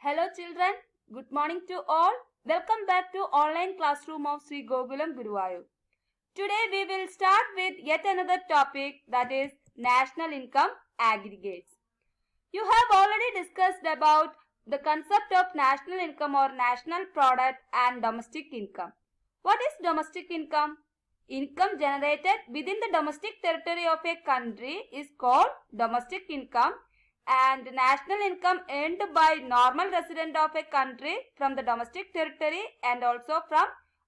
Hello children, good morning to all. Welcome back to online classroom of Sri Gokulam Guruvayur. Today we will start with yet another topic, that is national income aggregates. You have already discussed about the concept of national income or national product and domestic income. What is domestic income? Income generated within the domestic territory of a country is called domestic income, and national income earned by normal resident of a country from the domestic territory and also from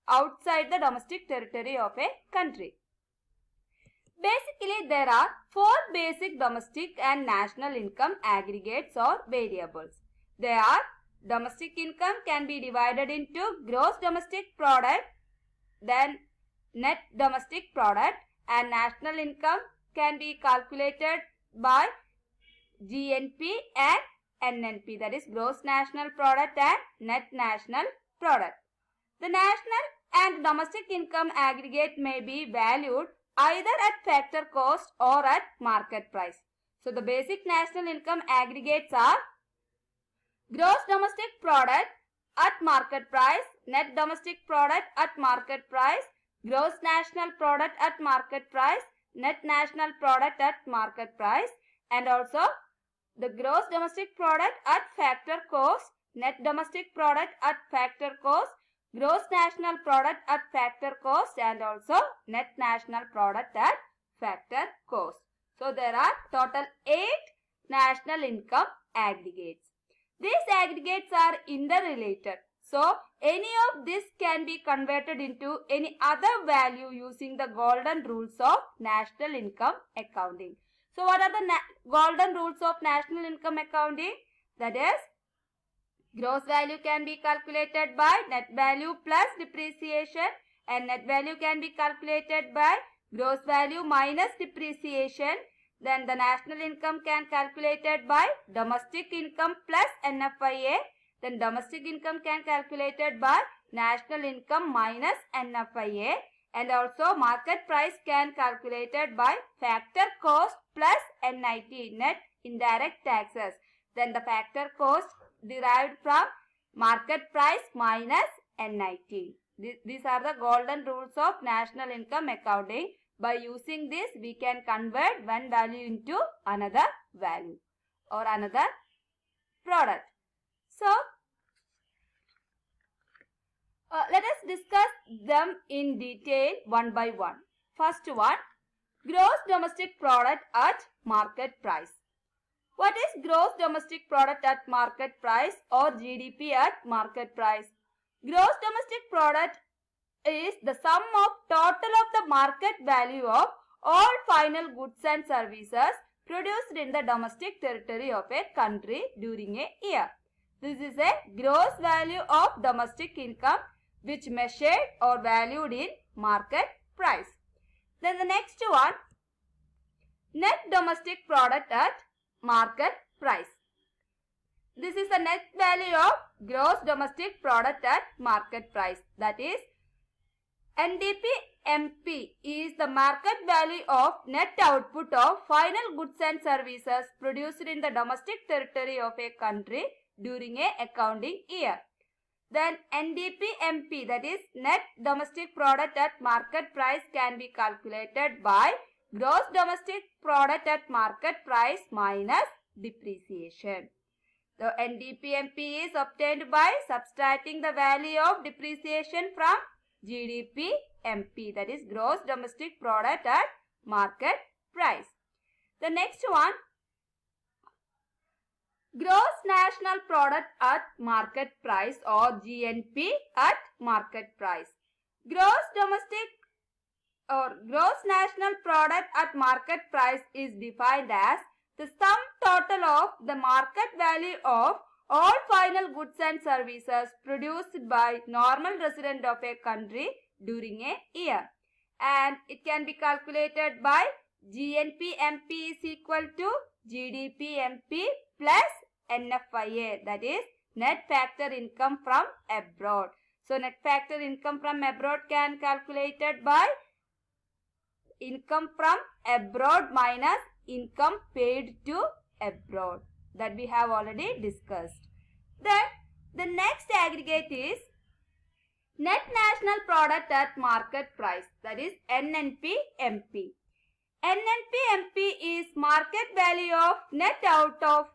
outside the domestic territory of a country. Basically, there are four basic domestic and national income aggregates or variables. They are: domestic income can be divided into gross domestic product, then net domestic product, and national income can be calculated by GNP and NNP, that is gross national product and net national product. The national and domestic income aggregate may be valued either at factor cost or at market price. So the basic national income aggregates are gross domestic product at market price, net domestic product at market price, gross national product at market price, net national product at market price, and also the gross domestic product at factor cost, net domestic product at factor cost, gross national product at factor cost, and also net national product at factor cost. So there are total 8 national income aggregates. These aggregates are interrelated. So any of this can be converted into any other value using the golden rules of national income accounting. So what are the golden rules of national income accounting? That is, gross value can be calculated by net value plus depreciation, and net value can be calculated by gross value minus depreciation. Then the national income can be calculated by domestic income plus NFIA. Then domestic income can be calculated by national income minus NFIA. And also market price can be calculated by factor cost plus NIT, net indirect taxes. Then the factor cost derived from market price minus NIT. These are the golden rules of national income accounting. By using this, we can convert one value into another value or another product. So let us discuss them in detail one by one. First one, gross domestic product at market price. What is gross domestic product at market price or GDP at market price? Gross domestic product is the sum of total of the market value of all final goods and services produced in the domestic territory of a country during a year. This is a gross value of domestic income which measured or valued in market price. Then the next one, net domestic product at market price. This is the net value of gross domestic product at market price. That is, NDP-MP is the market value of net output of final goods and services produced in the domestic territory of a country during a accounting year. Then NDP-MP, that is net domestic product at market price, can be calculated by gross domestic product at market price minus depreciation. The NDP-MP is obtained by subtracting the value of depreciation from GDP-MP, that is gross domestic product at market price. The next one, gross national product at market price or GNP at market price. Gross domestic or gross national product at market price is defined as the sum total of the market value of all final goods and services produced by normal resident of a country during a year, and it can be calculated by GNP-MP is equal to GDP-MP plus NFIA, that is net factor income from abroad. So net factor income from abroad can be calculated by income from abroad minus income paid to abroad, that we have already discussed. Then the next aggregate is net national product at market price, that is NNP-MP. NNP-MP is market value of net out of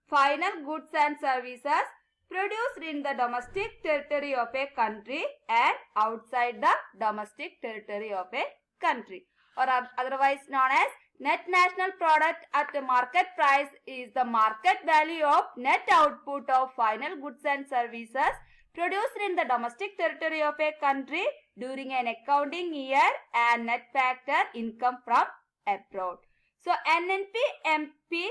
final goods and services produced in the domestic territory of a country and outside the domestic territory of a country, or otherwise known as net national product at the market price is the market value of net output of final goods and services produced in the domestic territory of a country during an accounting year and net factor income from abroad. So NNP-MP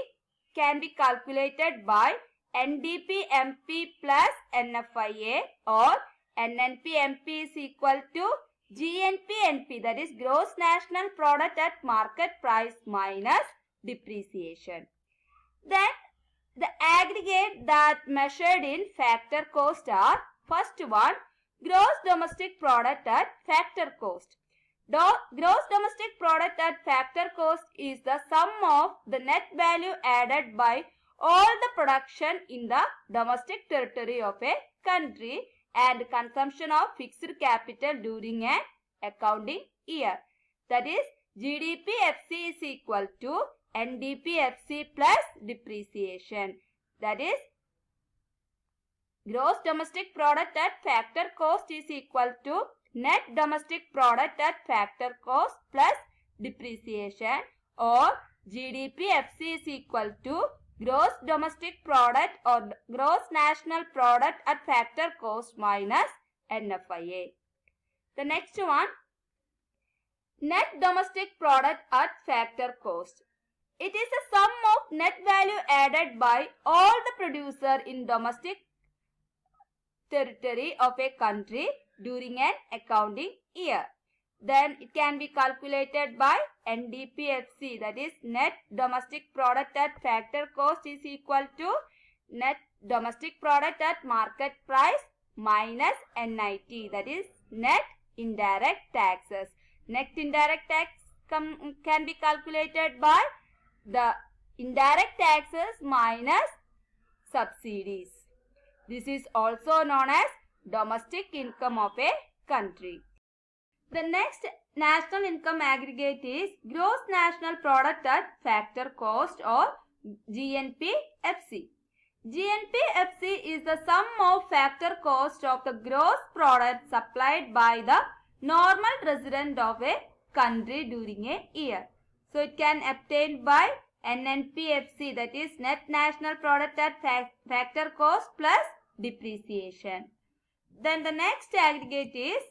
can be calculated by NDP-MP plus NFIA, or NNP-MP is equal to GNP-NP, that is gross national product at market price minus depreciation. Then the aggregate that measured in factor cost are, first one, gross domestic product at factor cost. Gross domestic product at factor cost is the sum of the net value added by all the production in the domestic territory of a country and consumption of fixed capital during an accounting year. That is, GDP-FC is equal to NDP-FC plus depreciation. That is, gross domestic product at factor cost is equal to net domestic product at factor cost plus depreciation, or GDP-FC is equal to gross domestic product or gross national product at factor cost minus NFIA. The next one, net domestic product at factor cost. It is a sum of net value added by all the producer in domestic territory of a country during an accounting year. Then it can be calculated by NDP-FC, that is net domestic product at factor cost is equal to net domestic product at market price minus NIT, that is net indirect taxes. Net indirect tax can be calculated by the indirect taxes minus subsidies. This is also known as domestic income of a country. The next national income aggregate is gross national product at factor cost, or GNP-FC. GNP-FC is the sum of factor cost of the gross product supplied by the normal resident of a country during a year. So it can obtained by NNP-FC, that is net national product at factor cost plus depreciation. Then the next aggregate is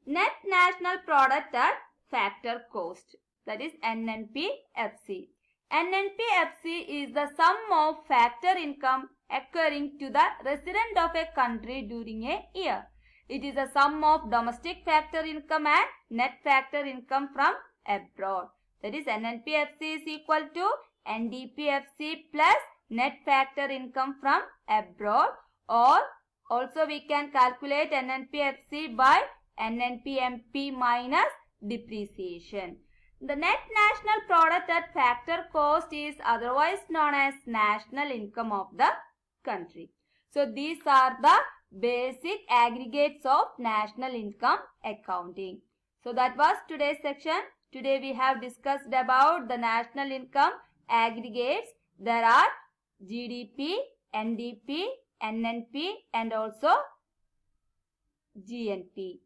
net national product at factor cost, that is NNP-FC. NNP-FC is the sum of factor income occurring to the resident of a country during a year. It is a sum of domestic factor income and net factor income from abroad. That is, NNP-FC is equal to NDP-FC plus net factor income from abroad, or also we can calculate NNP-FC by NNP-MP minus depreciation. The net national product at factor cost is otherwise known as national income of the country. So these are the basic aggregates of national income accounting. So that was today's section. Today we have discussed about the national income aggregates. There are GDP, NDP, NNP and also GNP.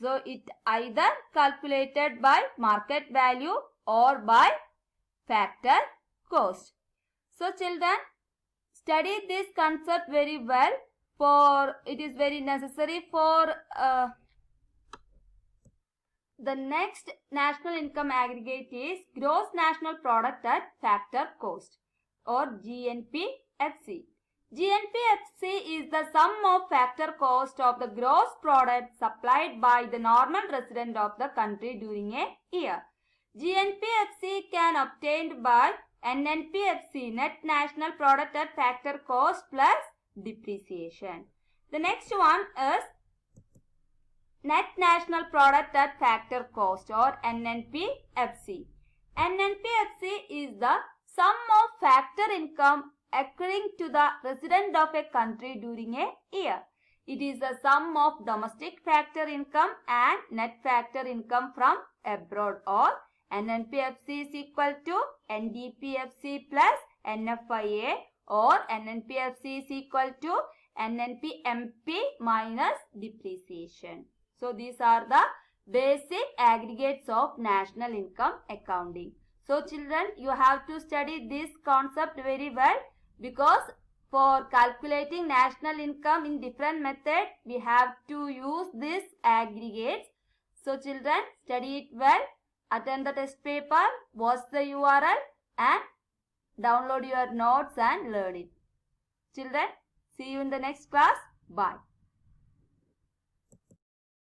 So it either calculated by market value or by factor cost. So children, study this concept very well, for it is very necessary for the next national income aggregate is gross national product at factor cost, or GNP-FC. GNP-FC is the sum of factor cost of the gross product supplied by the normal resident of the country during a year. GNP-FC can obtained by NNP-FC, net national product at factor cost plus depreciation. The next one is net national product at factor cost, or NNP-FC. NNP-FC is the sum of factor income occurring to the resident of a country during a year. It is the sum of domestic factor income and net factor income from abroad, or NNPFC is equal to NDPFC plus NFIA, or NNPFC is equal to NNPMP minus depreciation. So these are the basic aggregates of national income accounting. So children, you have to study this concept very well, because for calculating national income in different methods, we have to use these aggregates. So children, study it well, attend the test paper, watch the URL and download your notes and learn it. Children, see you in the next class. Bye.